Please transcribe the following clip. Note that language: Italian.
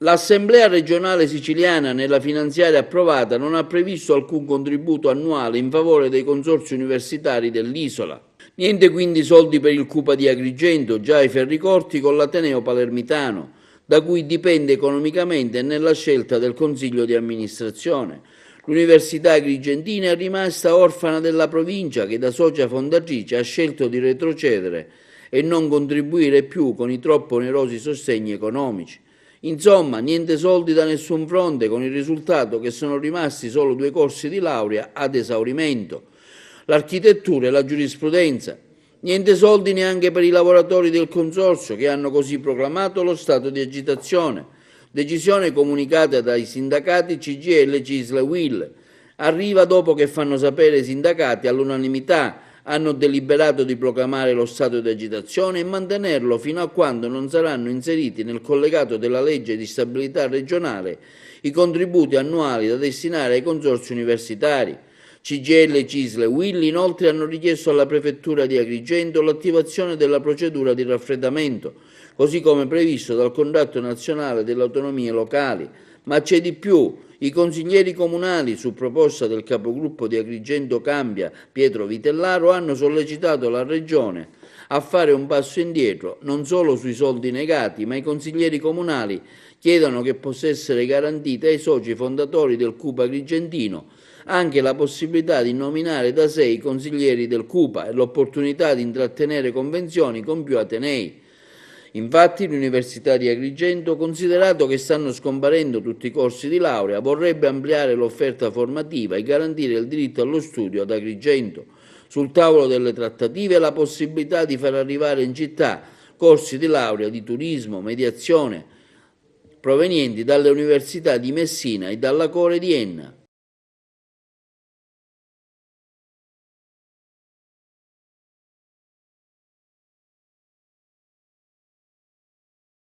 L'Assemblea regionale siciliana nella finanziaria approvata non ha previsto alcun contributo annuale in favore dei consorzi universitari dell'isola. Niente quindi soldi per il Cupa di Agrigento, già ai ferri corti con l'Ateneo palermitano, da cui dipende economicamente nella scelta del Consiglio di amministrazione. L'Università Agrigentina è rimasta orfana della provincia che da socia fondatrice ha scelto di retrocedere e non contribuire più con i troppo onerosi sostegni economici. Insomma, niente soldi da nessun fronte, con il risultato che sono rimasti solo 2 corsi di laurea ad esaurimento, l'architettura e la giurisprudenza. Niente soldi neanche per i lavoratori del consorzio che hanno così proclamato lo stato di agitazione. Decisione comunicata dai sindacati CGIL, CISL e UIL. Arriva dopo che fanno sapere i sindacati all'unanimità hanno deliberato di proclamare lo stato di agitazione e mantenerlo fino a quando non saranno inseriti nel collegato della legge di stabilità regionale i contributi annuali da destinare ai consorzi universitari. CGIL, CISL e UIL inoltre hanno richiesto alla Prefettura di Agrigento l'attivazione della procedura di raffreddamento, così come previsto dal Contratto nazionale delle autonomie locali. Ma c'è di più. I consiglieri comunali, su proposta del capogruppo di Agrigento Cambia, Pietro Vitellaro, hanno sollecitato la Regione a fare un passo indietro, non solo sui soldi negati, ma i consiglieri comunali chiedono che possa essere garantita ai soci fondatori del CUPA agrigentino anche la possibilità di nominare da sé i consiglieri del CUPA e l'opportunità di intrattenere convenzioni con più atenei. Infatti l'Università di Agrigento, considerato che stanno scomparendo tutti i corsi di laurea, vorrebbe ampliare l'offerta formativa e garantire il diritto allo studio ad Agrigento. Sul tavolo delle trattative la possibilità di far arrivare in città corsi di laurea di turismo, mediazione, provenienti dalle università di Messina e dalla Core di Enna.